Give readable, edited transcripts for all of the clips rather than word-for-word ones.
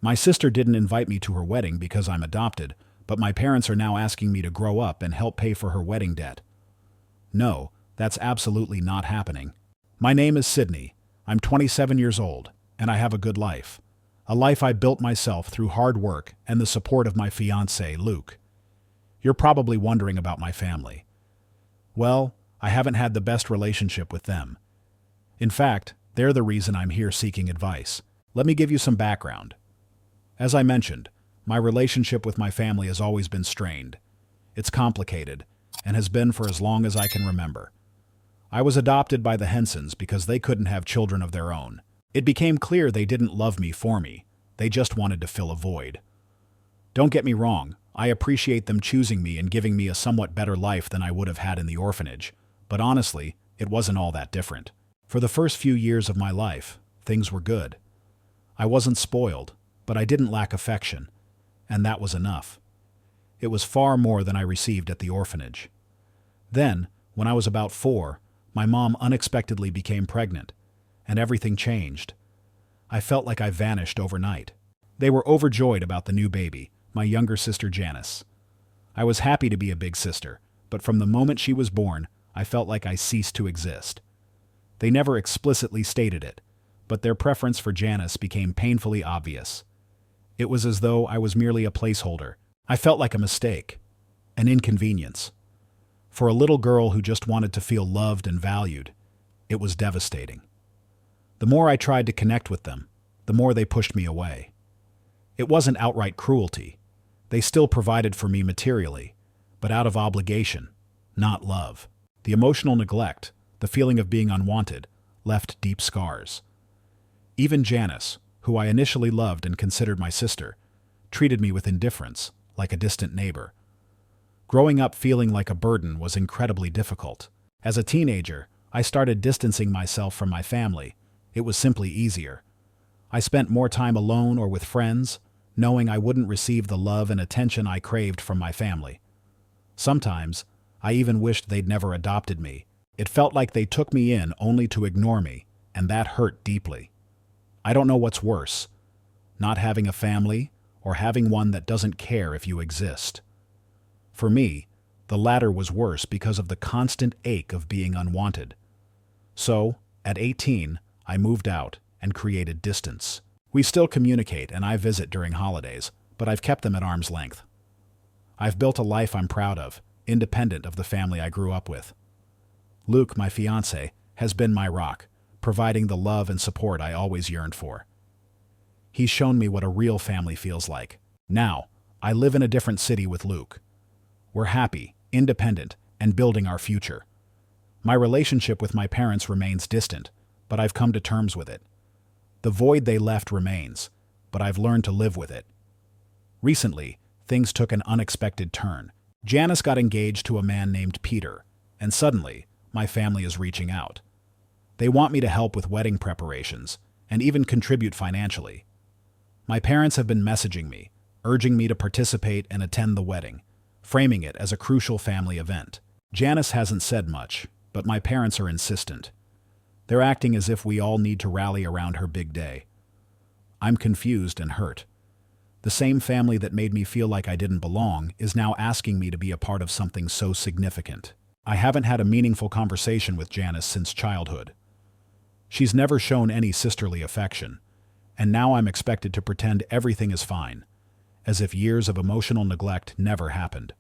My sister didn't invite me to her wedding because I'm adopted, but my parents are now asking me to grow up and help pay for her wedding debt. No, that's absolutely not happening. My name is Sydney. I'm 27 years old, and I have a good life. A life I built myself through hard work and the support of my fiancé, Luke. You're probably wondering about my family. Well, I haven't had the best relationship with them. In fact, they're the reason I'm here seeking advice. Let me give you some background. As I mentioned, my relationship with my family has always been strained. It's complicated, and has been for as long as I can remember. I was adopted by the Hensons because they couldn't have children of their own. It became clear they didn't love me for me. They just wanted to fill a void. Don't get me wrong, I appreciate them choosing me and giving me a somewhat better life than I would have had in the orphanage, but honestly, it wasn't all that different. For the first few years of my life, things were good. I wasn't spoiled, but I didn't lack affection, and that was enough. It was far more than I received at the orphanage. Then, when I was about 4, my mom unexpectedly became pregnant, and everything changed. I felt like I vanished overnight. They were overjoyed about the new baby, my younger sister Janice. I was happy to be a big sister, but from the moment she was born, I felt like I ceased to exist. They never explicitly stated it, but their preference for Janice became painfully obvious. It was as though I was merely a placeholder. I felt like a mistake, an inconvenience. For a little girl who just wanted to feel loved and valued, it was devastating. The more I tried to connect with them, the more they pushed me away. It wasn't outright cruelty. They still provided for me materially, but out of obligation, not love. The emotional neglect, the feeling of being unwanted, left deep scars. Even Janice, who I initially loved and considered my sister, treated me with indifference, like a distant neighbor. Growing up feeling like a burden was incredibly difficult. As a teenager, I started distancing myself from my family. It was simply easier. I spent more time alone or with friends, knowing I wouldn't receive the love and attention I craved from my family. Sometimes, I even wished they'd never adopted me. It felt like they took me in only to ignore me, and that hurt deeply. I don't know what's worse, not having a family or having one that doesn't care if you exist. For me, the latter was worse because of the constant ache of being unwanted. So, at 18, I moved out and created distance. We still communicate and I visit during holidays, but I've kept them at arm's length. I've built a life I'm proud of, independent of the family I grew up with. Luke, my fiancé, has been my rock, providing the love and support I always yearned for. He's shown me what a real family feels like. Now, I live in a different city with Luke. We're happy, independent, and building our future. My relationship with my parents remains distant, but I've come to terms with it. The void they left remains, but I've learned to live with it. Recently, things took an unexpected turn. Janice got engaged to a man named Peter, and suddenly, my family is reaching out. They want me to help with wedding preparations, and even contribute financially. My parents have been messaging me, urging me to participate and attend the wedding, framing it as a crucial family event. Janice hasn't said much, but my parents are insistent. They're acting as if we all need to rally around her big day. I'm confused and hurt. The same family that made me feel like I didn't belong is now asking me to be a part of something so significant. I haven't had a meaningful conversation with Janice since childhood. She's never shown any sisterly affection, and now I'm expected to pretend everything is fine, as if years of emotional neglect never happened.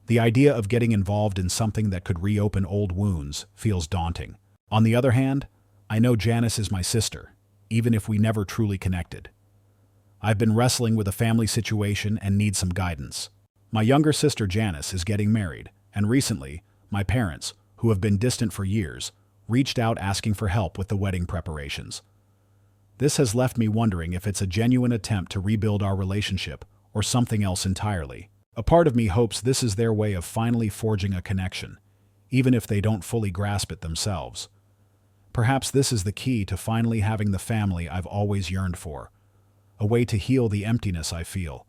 The idea of getting involved in something that could reopen old wounds feels daunting. On the other hand, I know Janice is my sister, even if we never truly connected. I've been wrestling with a family situation and need some guidance. My younger sister Janice is getting married, and recently, my parents, who have been distant for years, reached out asking for help with the wedding preparations. This has left me wondering if it's a genuine attempt to rebuild our relationship or something else entirely. A part of me hopes this is their way of finally forging a connection, even if they don't fully grasp it themselves. Perhaps this is the key to finally having the family I've always yearned for, a way to heal the emptiness I feel.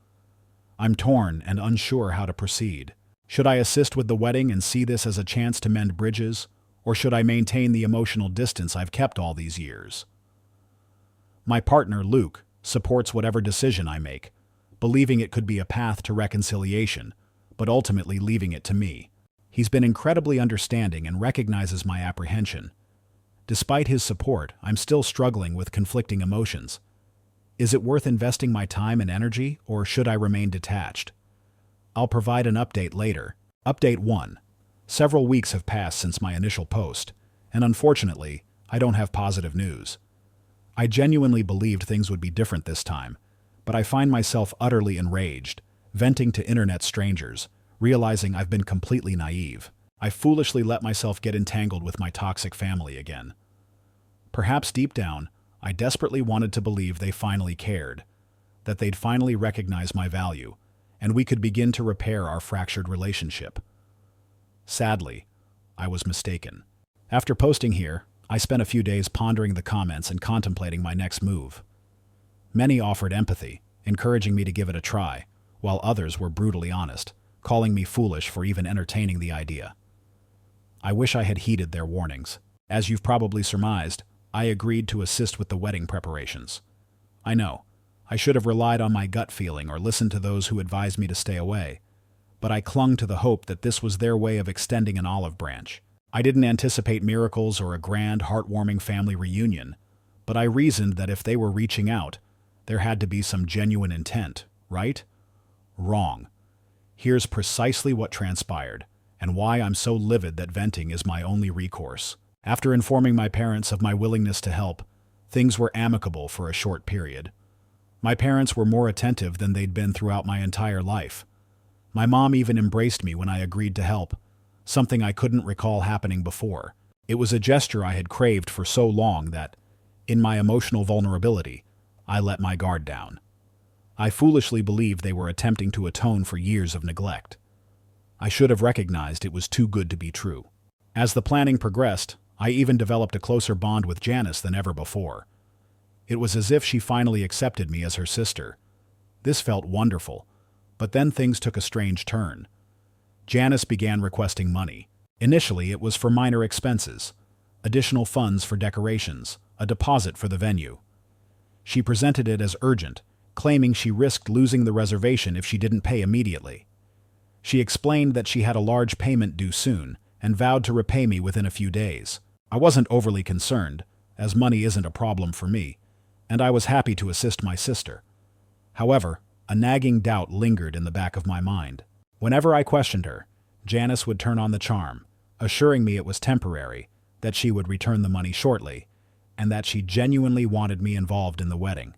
I'm torn and unsure how to proceed. Should I assist with the wedding and see this as a chance to mend bridges, or should I maintain the emotional distance I've kept all these years? My partner, Luke, supports whatever decision I make, believing it could be a path to reconciliation, but ultimately leaving it to me. He's been incredibly understanding and recognizes my apprehension. Despite his support, I'm still struggling with conflicting emotions. Is it worth investing my time and energy, or should I remain detached? I'll provide an update later. Update 1. Several weeks have passed since my initial post, and unfortunately, I don't have positive news. I genuinely believed things would be different this time, but I find myself utterly enraged, venting to internet strangers, realizing I've been completely naive. I foolishly let myself get entangled with my toxic family again. Perhaps deep down, I desperately wanted to believe they finally cared, that they'd finally recognize my value, and we could begin to repair our fractured relationship. Sadly, I was mistaken. After posting here, I spent a few days pondering the comments and contemplating my next move. Many offered empathy, encouraging me to give it a try, while others were brutally honest, calling me foolish for even entertaining the idea. I wish I had heeded their warnings. As you've probably surmised, I agreed to assist with the wedding preparations. I know, I should have relied on my gut feeling or listened to those who advised me to stay away, but I clung to the hope that this was their way of extending an olive branch. I didn't anticipate miracles or a grand, heartwarming family reunion, but I reasoned that if they were reaching out, there had to be some genuine intent, right? Wrong. Here's precisely what transpired, and why I'm so livid that venting is my only recourse. After informing my parents of my willingness to help, things were amicable for a short period. My parents were more attentive than they'd been throughout my entire life. My mom even embraced me when I agreed to help, something I couldn't recall happening before. It was a gesture I had craved for so long that, in my emotional vulnerability, I let my guard down. I foolishly believed they were attempting to atone for years of neglect. I should have recognized it was too good to be true. As the planning progressed, I even developed a closer bond with Janice than ever before. It was as if she finally accepted me as her sister. This felt wonderful, but then things took a strange turn. Janice began requesting money. Initially, it was for minor expenses, additional funds for decorations, a deposit for the venue. She presented it as urgent, claiming she risked losing the reservation if she didn't pay immediately. She explained that she had a large payment due soon and vowed to repay me within a few days. I wasn't overly concerned, as money isn't a problem for me, and I was happy to assist my sister. However, a nagging doubt lingered in the back of my mind. Whenever I questioned her, Janice would turn on the charm, assuring me it was temporary, that she would return the money shortly, and that she genuinely wanted me involved in the wedding.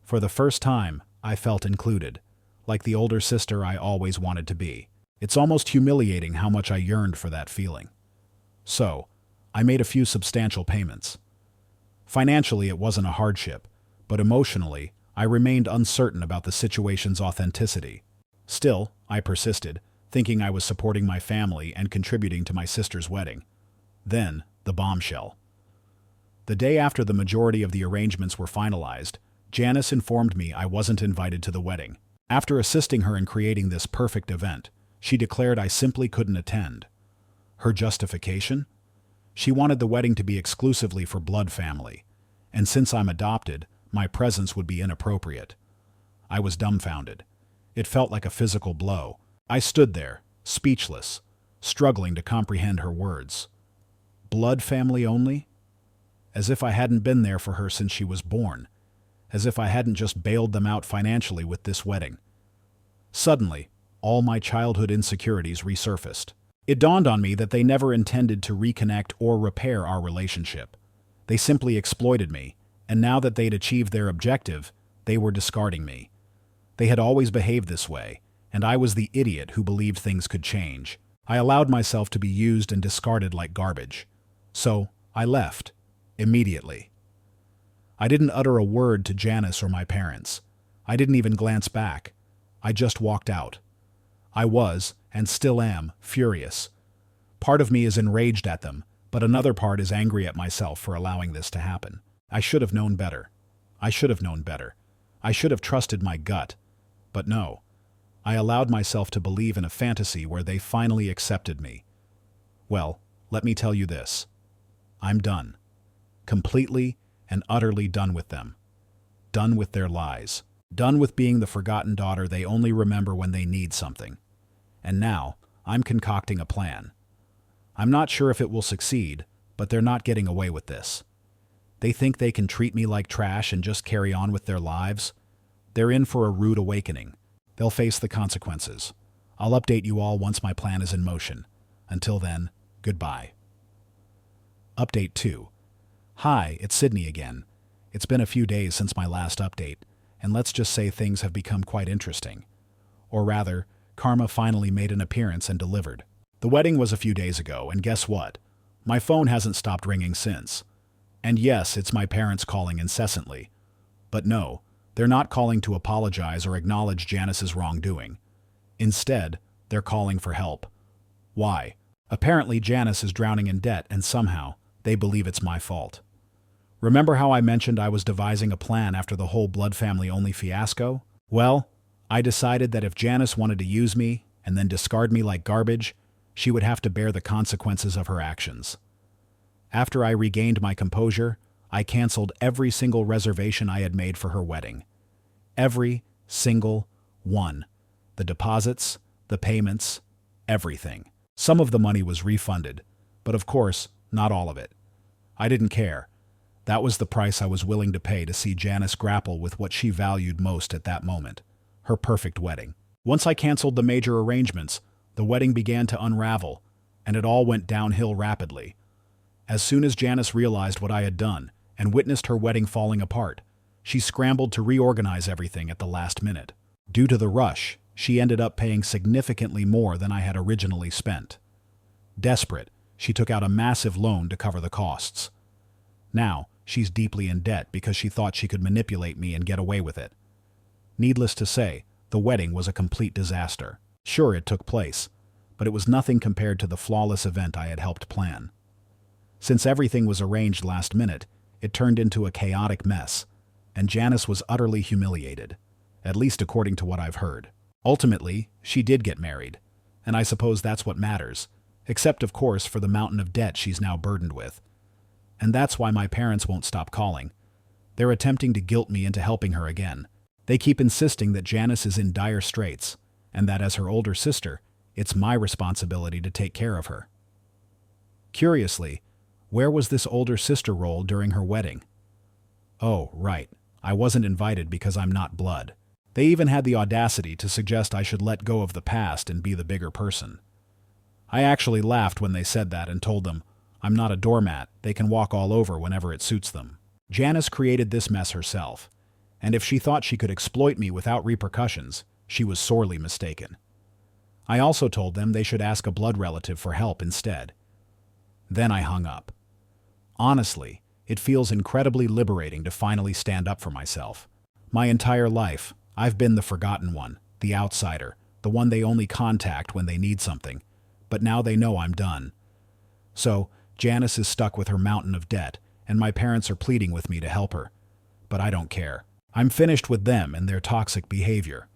For the first time, I felt included, like the older sister I always wanted to be. It's almost humiliating how much I yearned for that feeling. So, I made a few substantial payments. Financially, it wasn't a hardship, but emotionally, I remained uncertain about the situation's authenticity. Still, I persisted, thinking I was supporting my family and contributing to my sister's wedding. Then, the bombshell. The day after the majority of the arrangements were finalized, Janice informed me I wasn't invited to the wedding. After assisting her in creating this perfect event, she declared I simply couldn't attend. Her justification? She wanted the wedding to be exclusively for blood family, and since I'm adopted, my presence would be inappropriate. I was dumbfounded. It felt like a physical blow. I stood there, speechless, struggling to comprehend her words. Blood family only? As if I hadn't been there for her since she was born. As if I hadn't just bailed them out financially with this wedding. Suddenly, all my childhood insecurities resurfaced. It dawned on me that they never intended to reconnect or repair our relationship. They simply exploited me, and now that they'd achieved their objective, they were discarding me. They had always behaved this way, and I was the idiot who believed things could change. I allowed myself to be used and discarded like garbage. So, I left. Immediately. I didn't utter a word to Janice or my parents. I didn't even glance back. I just walked out. I was, and still am, furious. Part of me is enraged at them, but another part is angry at myself for allowing this to happen. I should have known better. I should have known better. I should have trusted my gut. But no. I allowed myself to believe in a fantasy where they finally accepted me. Well, let me tell you this. I'm done. Completely and utterly done with them. done with their lies. Done with being the forgotten daughter they only remember when they need something. And now, I'm concocting a plan. I'm not sure if it will succeed, but they're not getting away with this. They think they can treat me like trash and just carry on with their lives. They're in for a rude awakening. They'll face the consequences. I'll update you all once my plan is in motion. Until then, goodbye. Update 2. Hi, it's Sydney again. It's been a few days since my last update, and let's just say things have become quite interesting. Or rather, karma finally made an appearance and delivered. The wedding was a few days ago, and guess what? My phone hasn't stopped ringing since. And yes, it's my parents calling incessantly. But no, they're not calling to apologize or acknowledge Janice's wrongdoing. Instead, they're calling for help. Why? Apparently Janice is drowning in debt and somehow they believe it's my fault. Remember how I mentioned I was devising a plan after the whole blood family only fiasco? Well, I decided that if Janice wanted to use me and then discard me like garbage, she would have to bear the consequences of her actions. After I regained my composure, I canceled every single reservation I had made for her wedding. Every single one. The deposits, the payments, everything. Some of the money was refunded, but of course, not all of it. I didn't care. That was the price I was willing to pay to see Janice grapple with what she valued most at that moment, her perfect wedding. Once I canceled the major arrangements, the wedding began to unravel, and it all went downhill rapidly. As soon as Janice realized what I had done and witnessed her wedding falling apart, she scrambled to reorganize everything at the last minute. Due to the rush, she ended up paying significantly more than I had originally spent. Desperate, she took out a massive loan to cover the costs. Now, she's deeply in debt because she thought she could manipulate me and get away with it. Needless to say, the wedding was a complete disaster. Sure, it took place, but it was nothing compared to the flawless event I had helped plan. Since everything was arranged last minute, it turned into a chaotic mess, and Janice was utterly humiliated, at least according to what I've heard. Ultimately, she did get married, and I suppose that's what matters, except of course for the mountain of debt she's now burdened with. And that's why my parents won't stop calling. They're attempting to guilt me into helping her again. They keep insisting that Janice is in dire straits, and that as her older sister, it's my responsibility to take care of her. Curiously, where was this older sister role during her wedding? Oh, right, I wasn't invited because I'm not blood. They even had the audacity to suggest I should let go of the past and be the bigger person. I actually laughed when they said that and told them, I'm not a doormat, they can walk all over whenever it suits them. Janice created this mess herself, and if she thought she could exploit me without repercussions, she was sorely mistaken. I also told them they should ask a blood relative for help instead. Then I hung up. Honestly, it feels incredibly liberating to finally stand up for myself. My entire life, I've been the forgotten one, the outsider, the one they only contact when they need something, but now they know I'm done. So, Janice is stuck with her mountain of debt, and my parents are pleading with me to help her. But I don't care. I'm finished with them and their toxic behavior.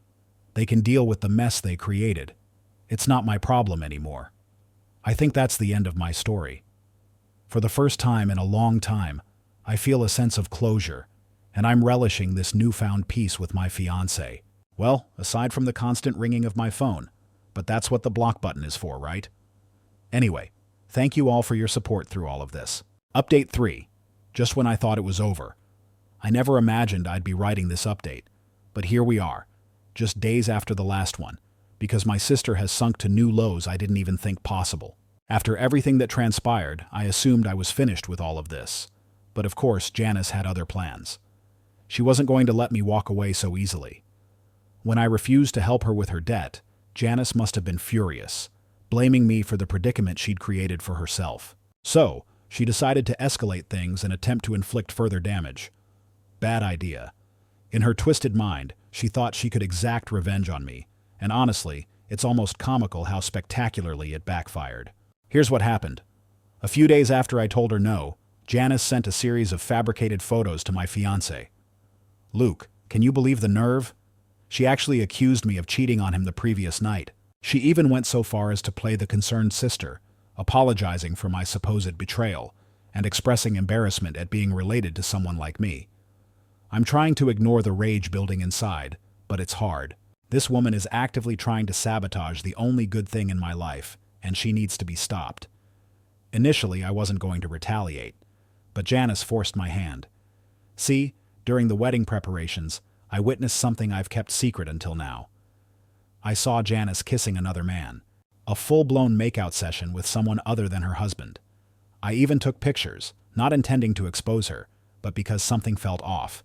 They can deal with the mess they created. It's not my problem anymore. I think that's the end of my story. For the first time in a long time, I feel a sense of closure, and I'm relishing this newfound peace with my fiancé. Well, aside from the constant ringing of my phone, but that's what the block button is for, right? Anyway, thank you all for your support through all of this. Update 3. Just when I thought it was over. I never imagined I'd be writing this update, but here we are, just days after the last one, because my sister has sunk to new lows I didn't even think possible. After everything that transpired, I assumed I was finished with all of this. But of course, Janice had other plans. She wasn't going to let me walk away so easily. When I refused to help her with her debt, Janice must have been furious, blaming me for the predicament she'd created for herself. So, she decided to escalate things and attempt to inflict further damage. Bad idea. In her twisted mind, she thought she could exact revenge on me, and honestly, it's almost comical how spectacularly it backfired. Here's what happened. A few days after I told her no, Janice sent a series of fabricated photos to my fiancé. Luke, can you believe the nerve? She actually accused me of cheating on him the previous night. She even went so far as to play the concerned sister, apologizing for my supposed betrayal and expressing embarrassment at being related to someone like me. I'm trying to ignore the rage building inside, but it's hard. This woman is actively trying to sabotage the only good thing in my life, and she needs to be stopped. Initially, I wasn't going to retaliate, but Janice forced my hand. See, during the wedding preparations, I witnessed something I've kept secret until now. I saw Janice kissing another man. A full-blown makeout session with someone other than her husband. I even took pictures, not intending to expose her, but because something felt off.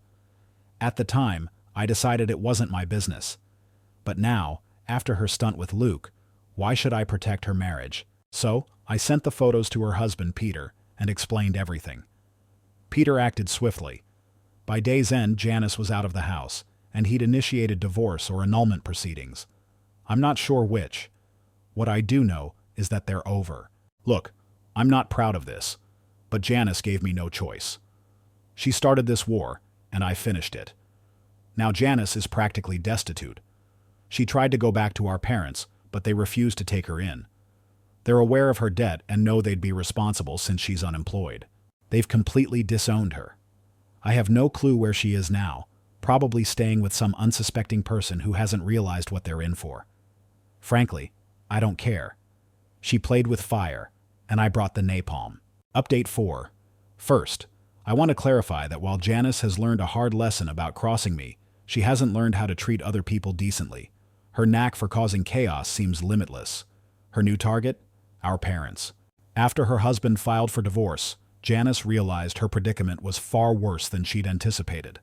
At the time, I decided it wasn't my business. But now, after her stunt with Luke, why should I protect her marriage? So, I sent the photos to her husband, Peter, and explained everything. Peter acted swiftly. By day's end, Janice was out of the house, and he'd initiated divorce or annulment proceedings. I'm not sure which. What I do know is that they're over. Look, I'm not proud of this, but Janice gave me no choice. She started this war, and I finished it. Now Janice is practically destitute. She tried to go back to our parents, but they refused to take her in. They're aware of her debt and know they'd be responsible since she's unemployed. They've completely disowned her. I have no clue where she is now, probably staying with some unsuspecting person who hasn't realized what they're in for. Frankly, I don't care. She played with fire, and I brought the napalm. Update 4. First, I want to clarify that while Janice has learned a hard lesson about crossing me, she hasn't learned how to treat other people decently. Her knack for causing chaos seems limitless. Her new target? Our parents. After her husband filed for divorce, Janice realized her predicament was far worse than she'd anticipated.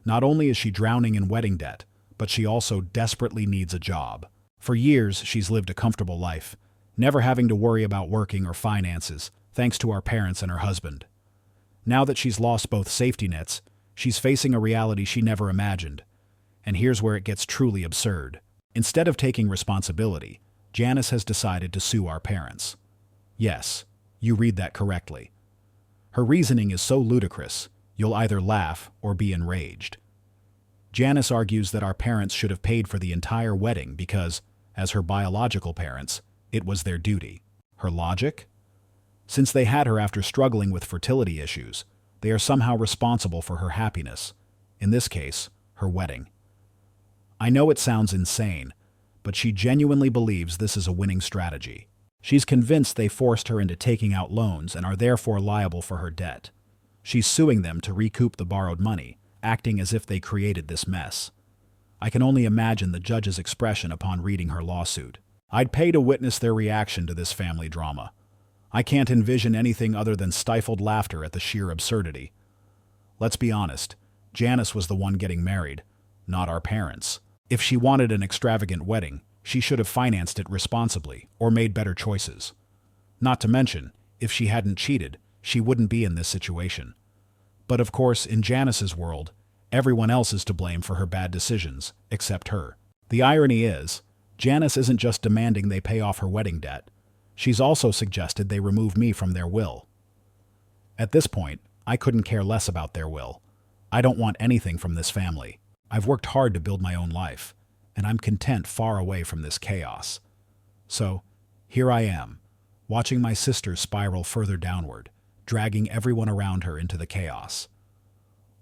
Not only is she drowning in wedding debt, but she also desperately needs a job. For years, she's lived a comfortable life, never having to worry about working or finances, thanks to our parents and her husband. Now that she's lost both safety nets, she's facing a reality she never imagined. And here's where it gets truly absurd. Instead of taking responsibility, Janice has decided to sue our parents. Yes, you read that correctly. Her reasoning is so ludicrous, you'll either laugh or be enraged. Janice argues that our parents should have paid for the entire wedding because, as her biological parents, it was their duty. Her logic? Since they had her after struggling with fertility issues, they are somehow responsible for her happiness, in this case, her wedding. I know it sounds insane, but she genuinely believes this is a winning strategy. She's convinced they forced her into taking out loans and are therefore liable for her debt. She's suing them to recoup the borrowed money, acting as if they created this mess. I can only imagine the judge's expression upon reading her lawsuit. I'd pay to witness their reaction to this family drama. I can't envision anything other than stifled laughter at the sheer absurdity. Let's be honest, Janice was the one getting married, not our parents. If she wanted an extravagant wedding, she should have financed it responsibly or made better choices. Not to mention, if she hadn't cheated, she wouldn't be in this situation. But of course, in Janice's world, everyone else is to blame for her bad decisions, except her. The irony is, Janice isn't just demanding they pay off her wedding debt. She's also suggested they remove me from their will. At this point, I couldn't care less about their will. I don't want anything from this family. I've worked hard to build my own life, and I'm content far away from this chaos. So, here I am, watching my sister spiral further downward, dragging everyone around her into the chaos.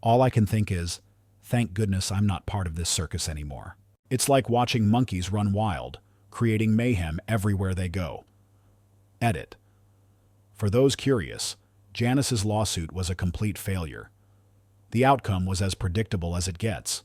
All I can think is, thank goodness I'm not part of this circus anymore. It's like watching monkeys run wild, creating mayhem everywhere they go. Edit. For those curious, Janice's lawsuit was a complete failure. The outcome was as predictable as it gets.